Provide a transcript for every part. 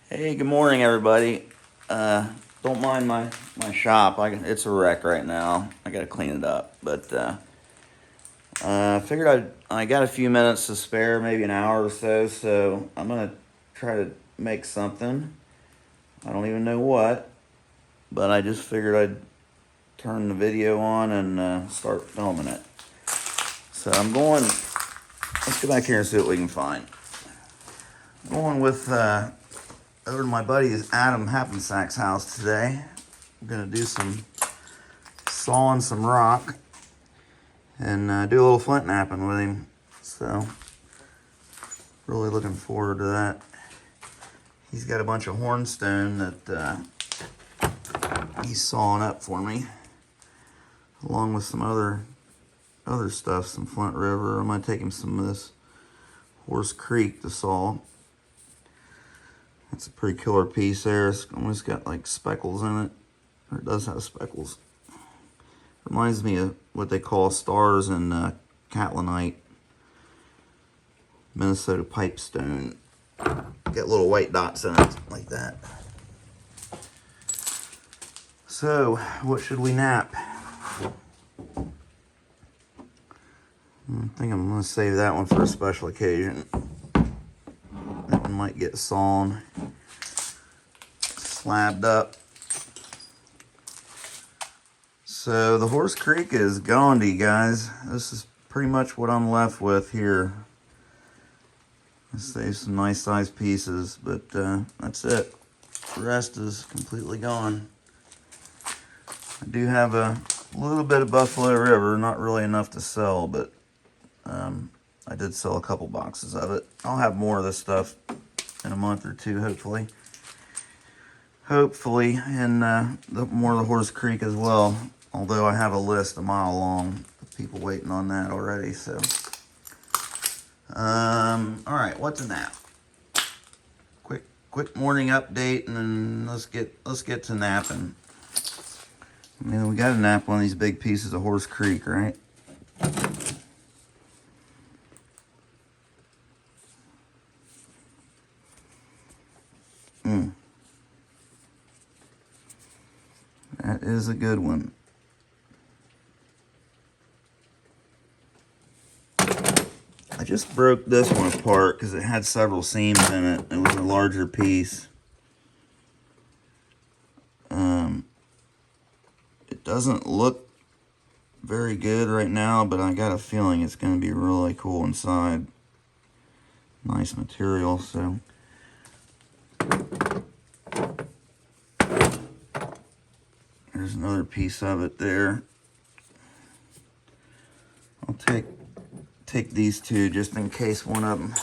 Hey, good morning, everybody. Don't mind my shop. It's a wreck right now. I gotta clean it up. But I figured I got a few minutes to spare, maybe an hour or so. So I'm gonna try to make something. I don't even know what, but I just figured I'd turn the video on and start filming it. So I'm going. Let's go back here and see what we can find. I'm going with over to my buddy Adam Happensack's house today. I'm gonna do some sawing some rock and do a little flint knapping with him. So really looking forward to that. He's got a bunch of hornstone that he's sawing up for me, along with some other stuff, some Flint River. I'm gonna take him some of this Horse Creek to saw. That's a pretty killer piece there. It's almost got like speckles in it, or it does have speckles. Reminds me of what they call stars in Catlinite, Minnesota pipestone. Got little white dots in it, like that. So, what should we knap? I think I'm going to save that one for a special occasion. That one might get sawn, slabbed up. So the Horse Creek is Gandhi, guys. This is pretty much what I'm left with here. I saved some nice sized pieces, but that's it. The rest is completely gone. I do have a little bit of Buffalo River, not really enough to sell, but I did sell a couple boxes of it. I'll have more of this stuff in a month or two, hopefully. And more of the Horse Creek as well. Although I have a list a mile long of people waiting on that already. So, all right, what's a nap? Quick morning update, and then let's get to napping. I mean, we got to nap one of these big pieces of Horse Creek, right? That is a good one. I just broke this one apart because it had several seams in it. It was a larger piece. It doesn't look very good right now, but I got a feeling it's going to be really cool inside. Nice material, so. There's another piece of it there. I'll take these two just in case one of them,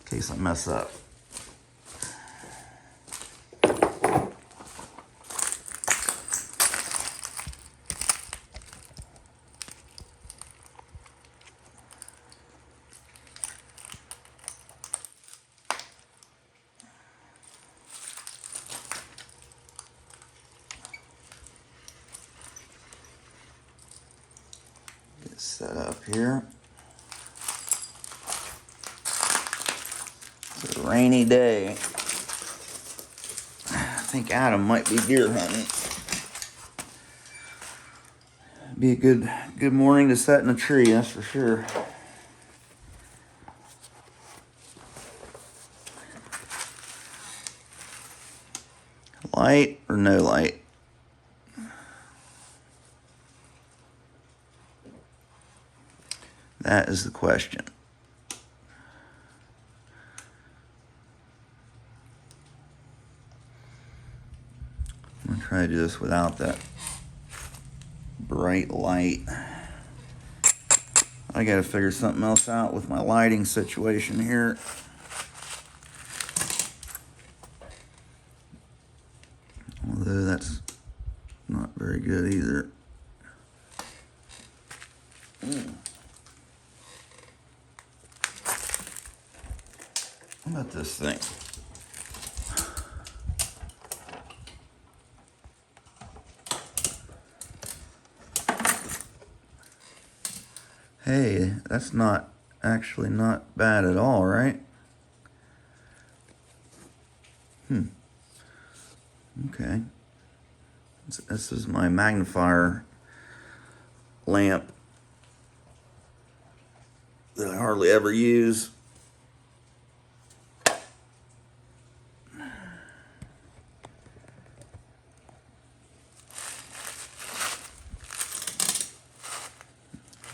in case I mess up. Get set up here. It's a rainy day. I think Adam might be deer hunting. Be a good morning to set in a tree, that's for sure. Light or no light? That is the question. I'm going to try to do this without that bright light. I got to figure something else out with my lighting situation here. Although that's not very good either. How about this thing? Hey, that's not actually not bad at all, right? Okay. This is my magnifier lamp that I hardly ever use.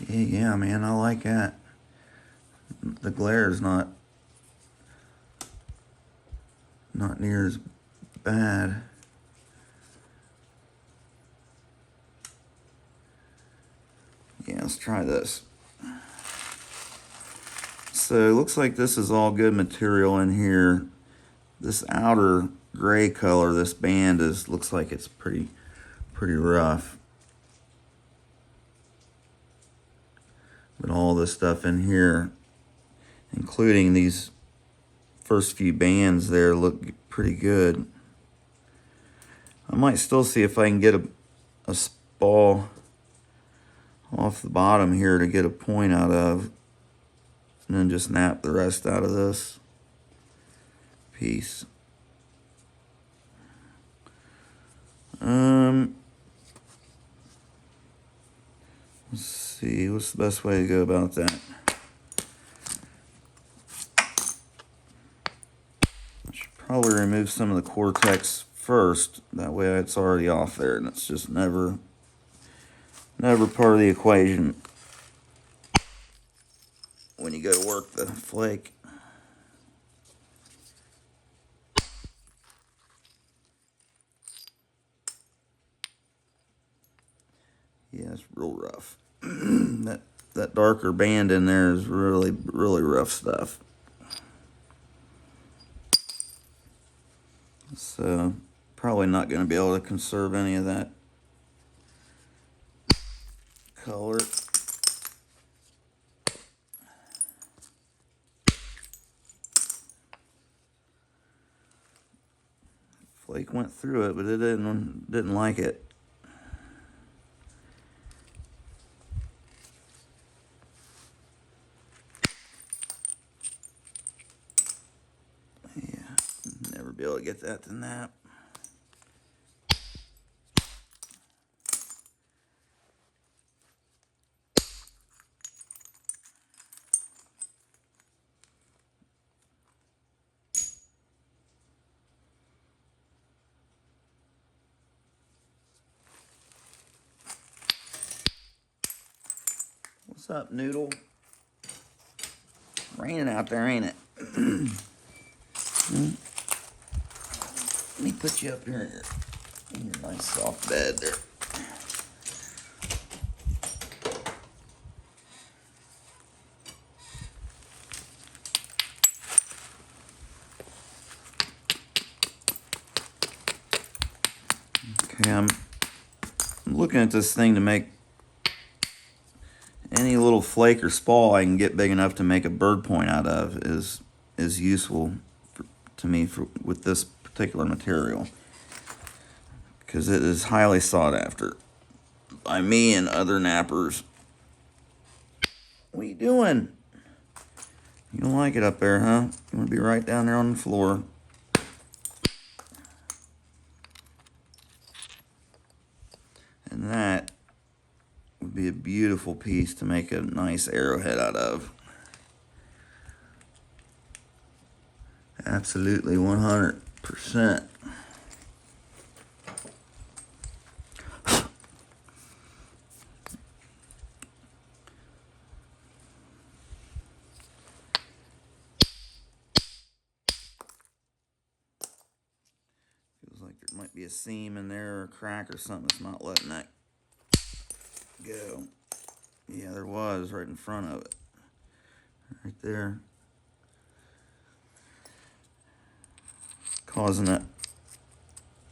Yeah, man, I like that. The glare is not near as bad. Yeah, let's try this. So it looks like this is all good material in here. This outer gray color, this band looks like it's pretty rough. But all this stuff in here, including these first few bands there, look pretty good. I might still see if I can get a ball off the bottom here to get a point out of, and then just snap the rest out of this piece. Let's see, what's the best way to go about that? I should probably remove some of the Cortex first. That way it's already off there, and it's just never part of the equation when you go to work the flake. Yeah, it's real rough. that darker band in there is really rough stuff. So probably not going to be able to conserve any of that color. Flake went through it, but it didn't like it. Yeah, never be able to get that to Knapp. What's up, Noodle? Raining out there, ain't it? Let me put you up here in your nice soft bed there. Okay, I'm looking at this thing to make any little flake or spall I can get big enough to make a bird point out of is useful to me with this particular material, because it is highly sought after by me and other nappers. What are you doing? You don't like it up there, huh? You want to be right down there on the floor. And that would be a beautiful piece to make a nice arrowhead out of. Absolutely 100%. Feels like there might be a seam in there or a crack or something that's not letting that go. Yeah, there was right in front of it. Right there. Causing that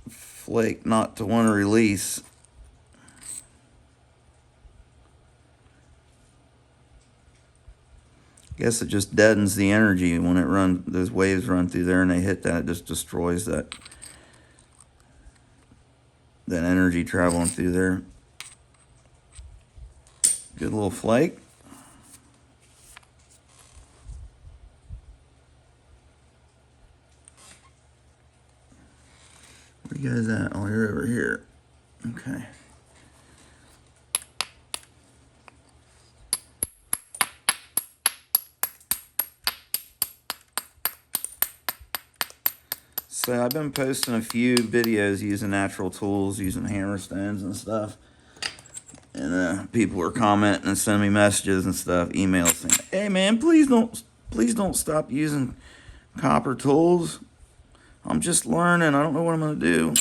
flake not to want to release. Guess it just deadens the energy when those waves run through there and they hit that. It just destroys that energy traveling through there. Good little flake. Where you guys at? Oh, you're over here. Okay. So I've been posting a few videos using natural tools, using hammer stones and stuff. And people are commenting and sending me messages and stuff, emails saying, "Hey man, please don't stop using copper tools. I'm just learning. I don't know what I'm gonna do."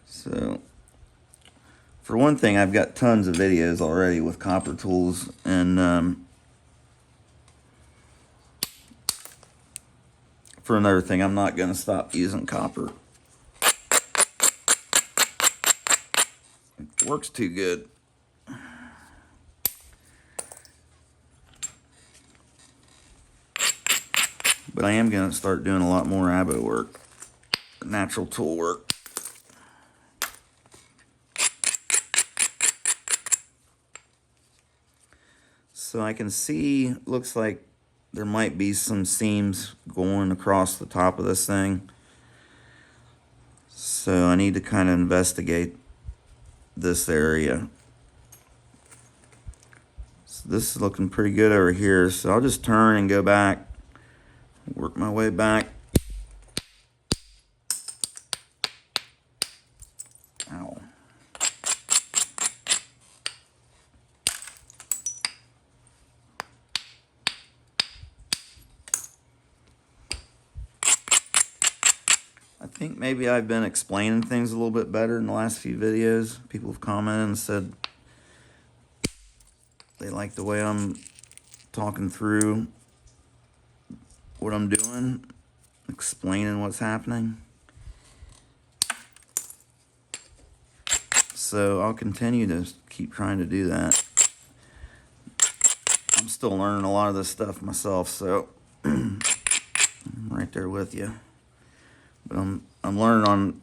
So, for one thing, I've got tons of videos already with copper tools, and for another thing, I'm not gonna stop using copper. It works too good. But I am going to start doing a lot more abo work, natural tool work. So I can see, looks like there might be some seams going across the top of this thing. So I need to kind of investigate this area. So this is looking pretty good over here. So I'll just turn and go back. Work my way back. Ow. I think maybe I've been explaining things a little bit better in the last few videos. People have commented and said they like the way I'm talking through what I'm doing, explaining what's happening. So I'll continue to keep trying to do that. I'm still learning a lot of this stuff myself, so I'm right there with you. But I'm learning on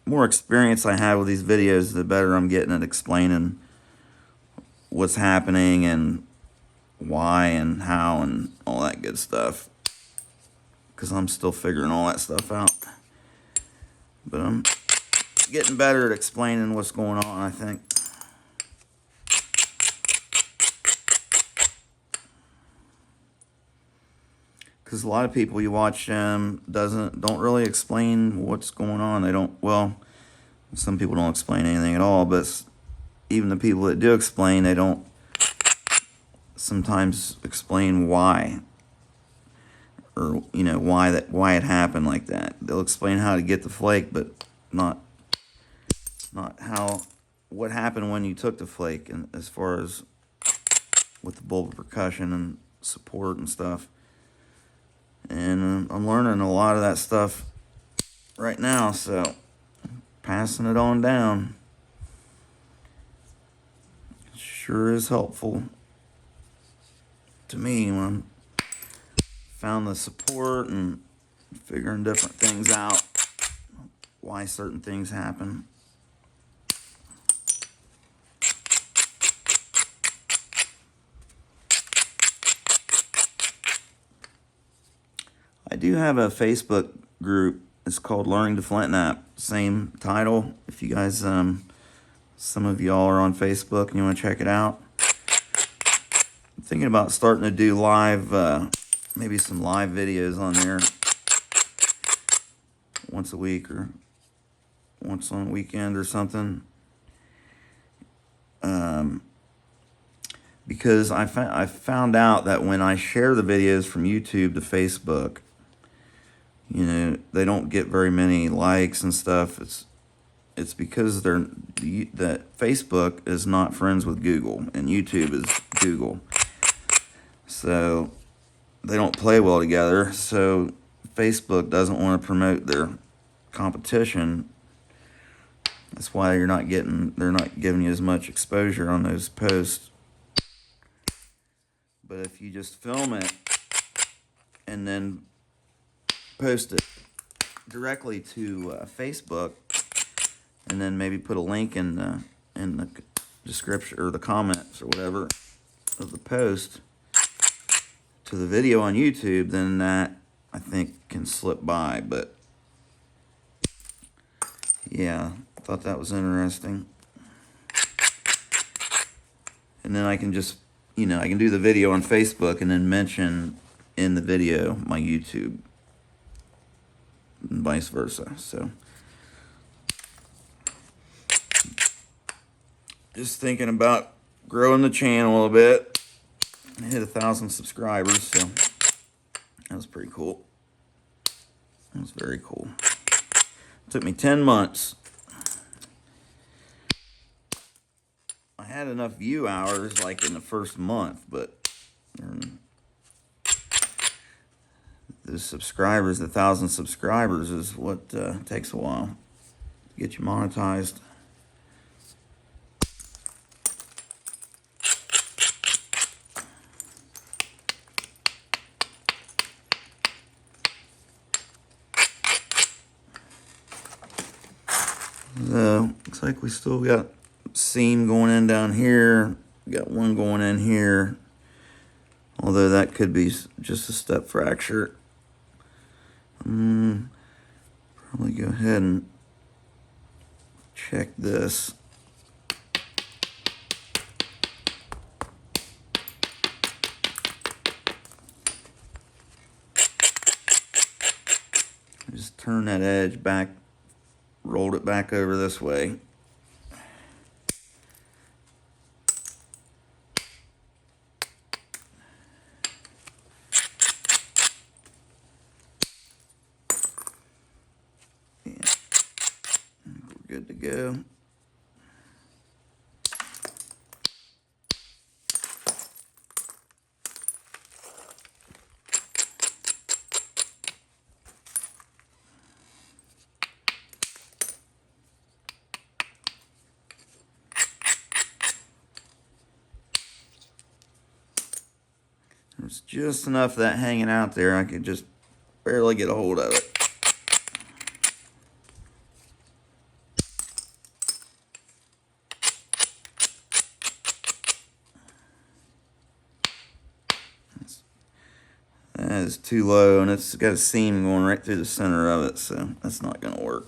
more experience I have with these videos, the better I'm getting at explaining what's happening and why and how and all that good stuff. Because I'm still figuring all that stuff out. But I'm getting better at explaining what's going on, I think. Because a lot of people you watch don't really explain what's going on. They don't, well, some people don't explain anything at all, but even the people that do explain, they don't sometimes explain why. Or, you know, why it happened like that. They'll explain how to get the flake, but not what happened when you took the flake, and as far as with the bulb percussion and support and stuff. And I'm learning a lot of that stuff right now, so passing it on down sure is helpful to me when I found the support and figuring different things out, why certain things happen. I do have a Facebook group. It's called Learning to Flint Knapp. Same title. If you guys, some of y'all are on Facebook and you want to check it out. I'm thinking about starting to do live, maybe some live videos on there once a week or once on a weekend or something. Because I found out that when I share the videos from YouTube to Facebook, you know, they don't get very many likes and stuff. It's because that Facebook is not friends with Google and YouTube is Google, so they don't play well together. So Facebook doesn't want to promote their competition. That's why they're not giving you as much exposure on those posts. But if you just film it and then post it directly to Facebook, and then maybe put a link in the description or the comments or whatever of the post to the video on YouTube, then that I think can slip by. But yeah, thought that was interesting. And then I can just, I can do the video on Facebook and then mention in the video my YouTube and vice versa. So just thinking about growing the channel a little bit. I hit 1,000 subscribers, so that was pretty cool. That was very cool. It took me 10 months. I had enough view hours like in the first month, but the subscribers, the 1,000 subscribers is what takes a while to get you monetized. So, looks like we still got seam going in down here. We got one going in here. Although that could be just a step fracture. Probably go ahead and check this. Just turn that edge back, rolled it back over this way. Yeah. We're good to go. There's just enough of that hanging out there. I could just barely get a hold of it. That is too low, and it's got a seam going right through the center of it, so that's not going to work.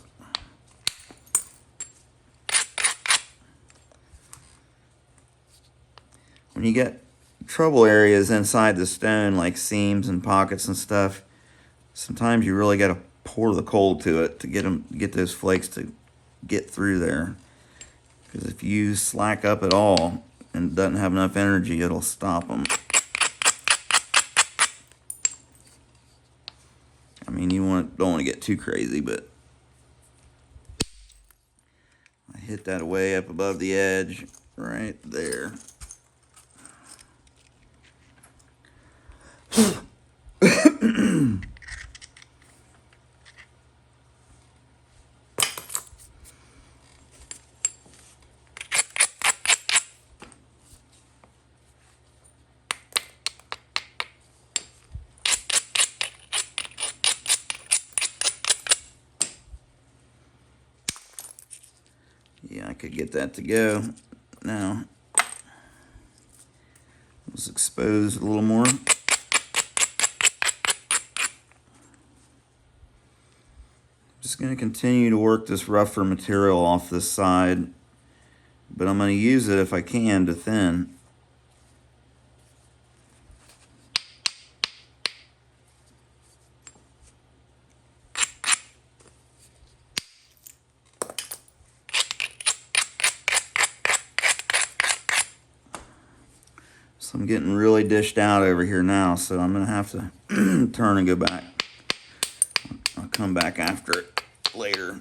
When you get trouble areas inside the stone, like seams and pockets and stuff, sometimes you really got to pour the cold to it to get those flakes to get through there. Because if you slack up at all and it doesn't have enough energy, it'll stop them. I mean, you don't want to get too crazy, but I hit that way up above the edge right there. Yeah, I could get that to go. Now, let's expose a little more. Just going to continue to work this rougher material off this side, but I'm going to use it if I can to thin. So I'm getting really dished out over here now, so I'm going to have to turn and go back. I'll come back after it later.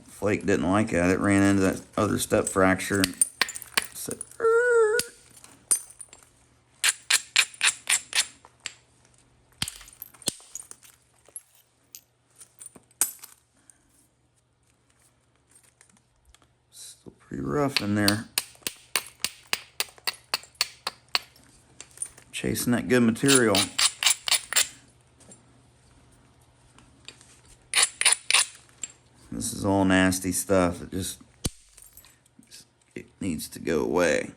Flake didn't like that. It ran into that other step fracture. Said, still pretty rough in there. Chasing that good material. This is all nasty stuff. It needs to go away.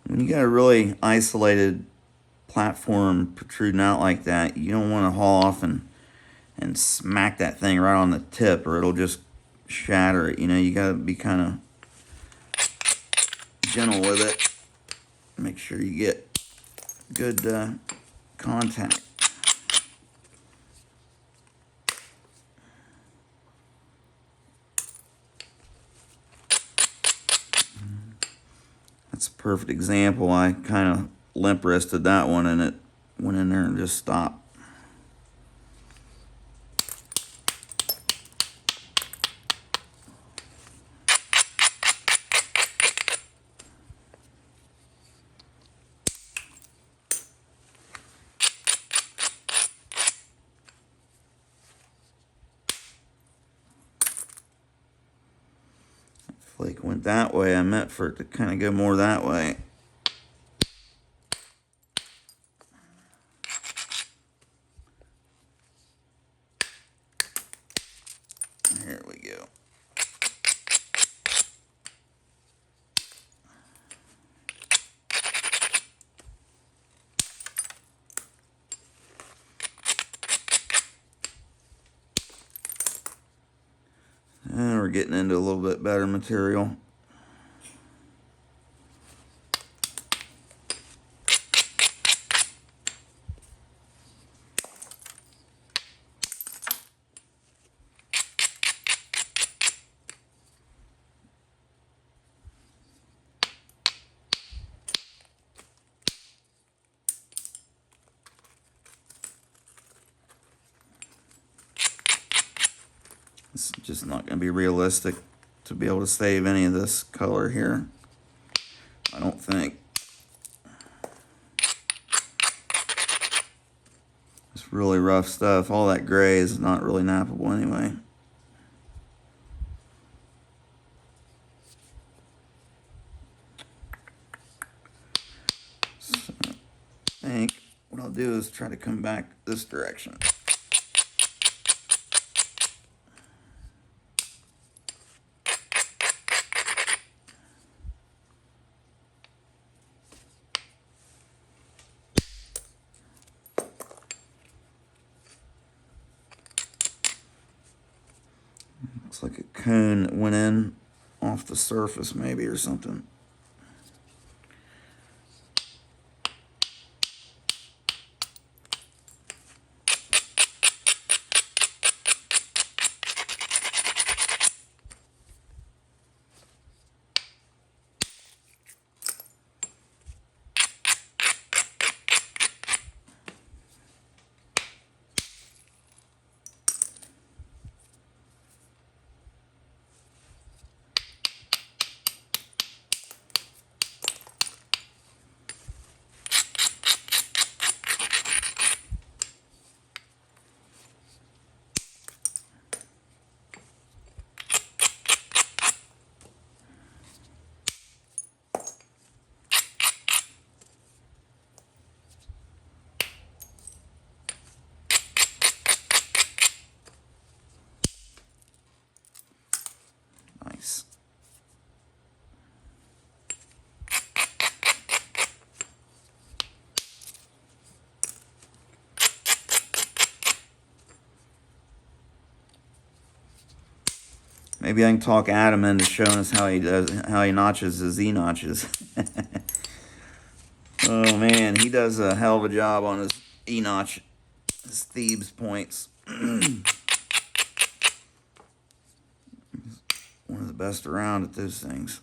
When you got a really isolated platform protruding out like that, you don't want to haul off and smack that thing right on the tip, or it'll just shatter it. You know, you got to be kind of gentle with it. Make sure you get good contact. That's a perfect example. I kind of limp wristed that one, and it went in there and just stopped. Flake went that way. I meant for it to kind of go more that way. Here we go. And we're getting into a little bit better material. It's just not going to be realistic to be able to save any of this color here, I don't think. It's really rough stuff. All that gray is not really nappable anyway. So I think what I'll do is try to come back this direction. Looks like a cone that went in off the surface maybe or something. Nice. Maybe I can talk Adam into showing us how he notches his E-notches. Oh man, he does a hell of a job on his E-notch, his thieves points. One of the best around at those things.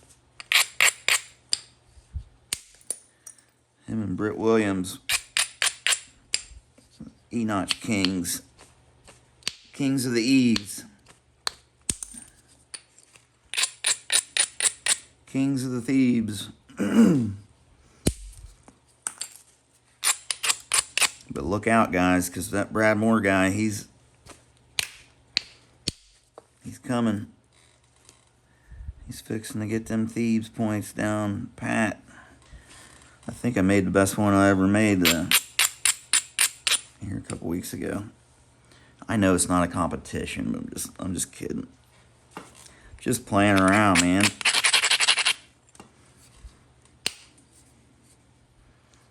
Him and Britt Williams, E-notch kings. Kings of the E's. Kings of the Thebes. But look out, guys, because that Brad Moore guy, he's coming. He's fixing to get them thieves points down pat. I think I made the best one I ever made here a couple weeks ago. I know it's not a competition, but I'm just kidding. Just playing around, man. A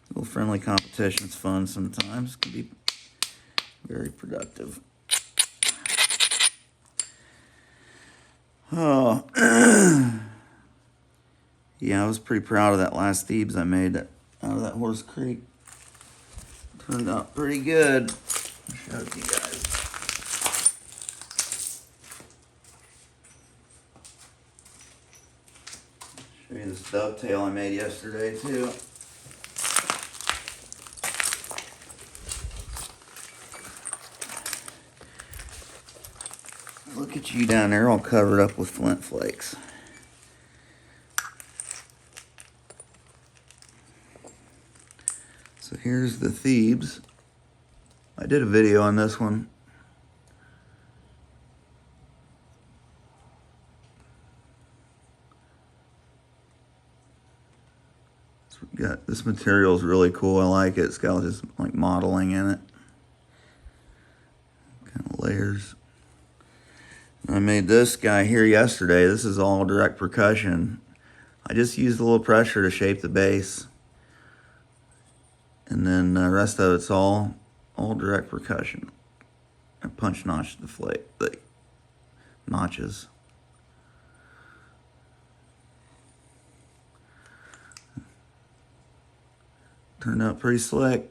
little friendly competition's fun sometimes. It can be very productive. Oh, yeah, I was pretty proud of that last thieves I made out of that Horse Creek. Turned out pretty good. I'll show it to you guys. Show you this dovetail I made yesterday too. Look at you down there all covered up with flint flakes. So here's the thieves. I did a video on this one. So we got, this material is really cool. I like it. It's got just like modeling in it. Kind of layers. I made this guy here yesterday. This is all direct percussion. I just used a little pressure to shape the base. And then the rest of it's all direct percussion. I punch notched the notches. Turned out pretty slick.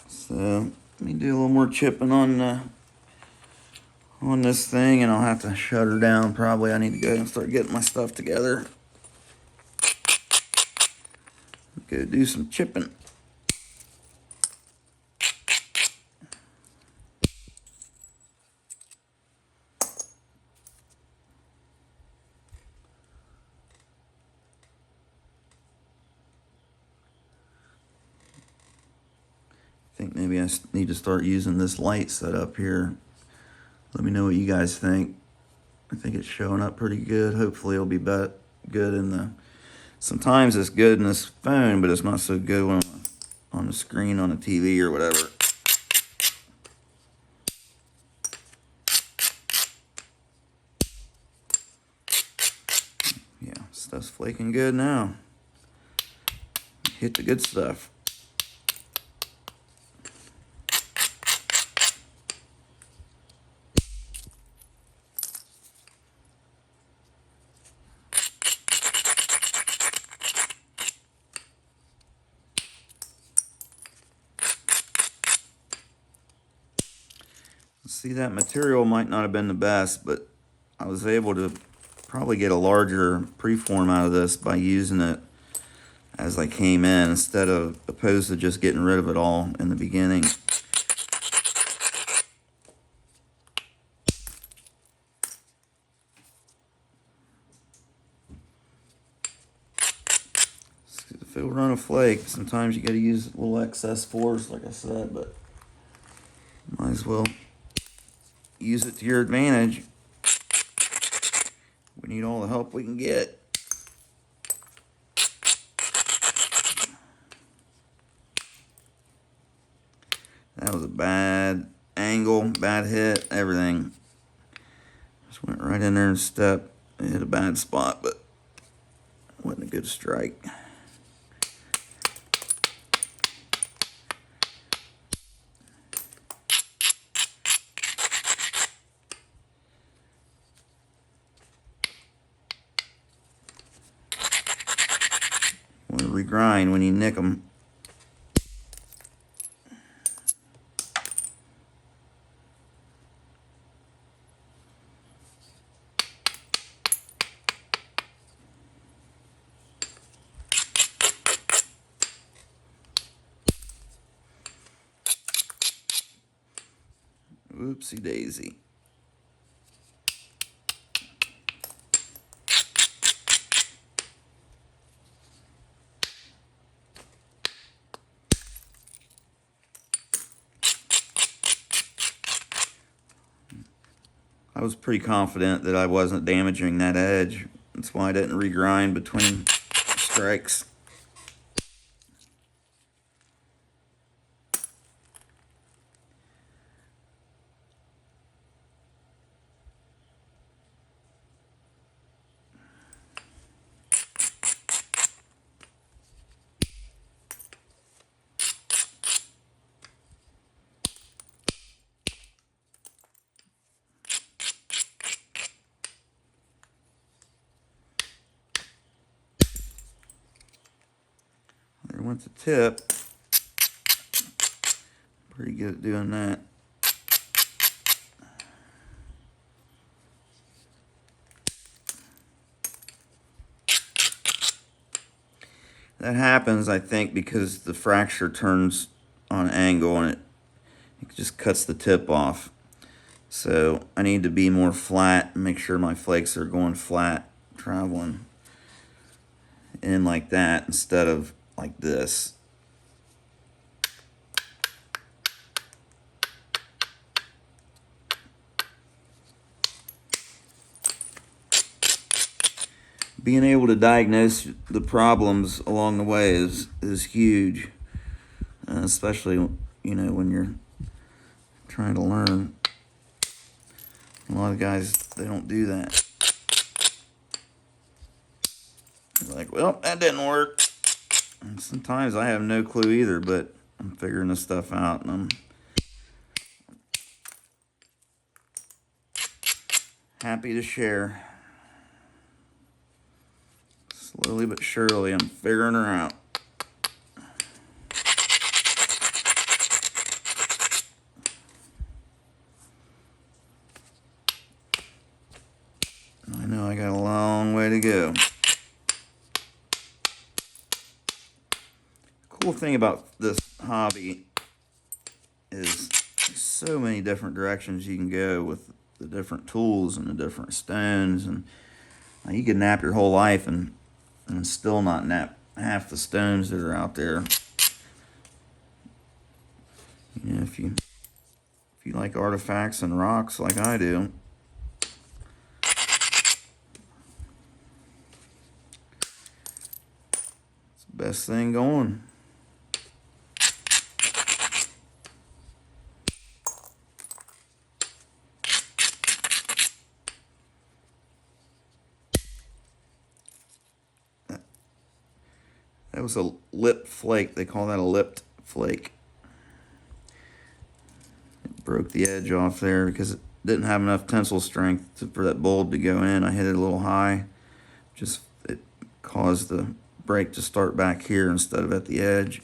So let me do a little more chipping on this thing, and I'll have to shut her down. Probably I need to go and start getting my stuff together. Go do some chipping. I think maybe I need to start using this light setup here. Let me know what you guys think. I think it's showing up pretty good. Hopefully it'll be good in the... Sometimes it's good in this phone, but it's not so good when on the screen on the TV or whatever. Yeah, stuff's flaking good now. Hit the good stuff. See, that material might not have been the best, but I was able to probably get a larger preform out of this by using it as I came in instead of opposed to just getting rid of it all in the beginning. If it'll run a flake, sometimes you got to use a little excess force, like I said, but might as well use it to your advantage. We need all the help we can get. That was a bad angle, bad hit, everything. Just went right in there and stepped. It hit a bad spot, but it wasn't a good strike. Want to regrind when you nick them. Oopsie daisy. I was pretty confident that I wasn't damaging that edge. That's why I didn't regrind between strikes. There went the tip. Pretty good at doing that. That happens, I think, because the fracture turns on an angle and it just cuts the tip off. So I need to be more flat and make sure my flakes are going flat, traveling in like that instead of like this. Being able to diagnose the problems along the way is huge, especially, you know, when you're trying to learn. A lot of guys, they don't do that. They're like, well, that didn't work. And sometimes I have no clue either, but I'm figuring this stuff out, and I'm happy to share. Slowly but surely, I'm figuring her out. I know I got a long way to go. Cool thing about this hobby is so many different directions you can go with the different tools and the different stones, and you can nap your whole life and still not nap half the stones that are out there. You know, if you like artifacts and rocks like I do, it's the best thing going. That was a lipped flake. They call that a lipped flake. It broke the edge off there because it didn't have enough tensile strength for that bulb to go in. I hit it a little high. Just it caused the break to start back here instead of at the edge.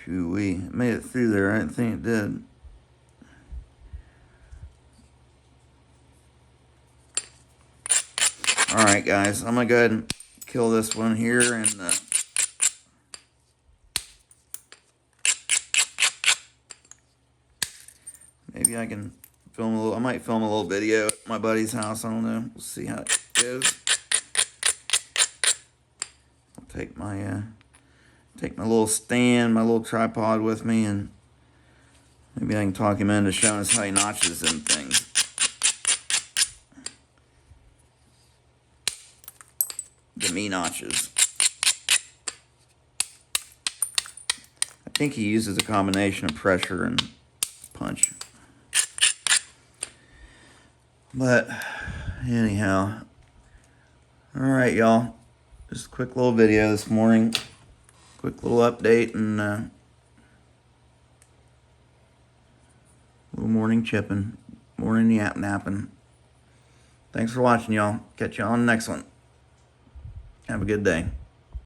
Shoo-wee. It made it through there. I didn't think it did. Alright, guys. I'm going to go ahead and kill this one here. And maybe I can film a little. I might film a little video at my buddy's house. I don't know. We'll see how it goes. I'll take my little stand, my little tripod with me, and maybe I can talk him into showing us how he notches them things. The me notches. think he uses a combination of pressure and punch. But anyhow, all right, y'all. Just a quick little video this morning. Quick little update and little morning chipping, morning napping. Thanks for watching, y'all. Catch you on the next one. Have a good day.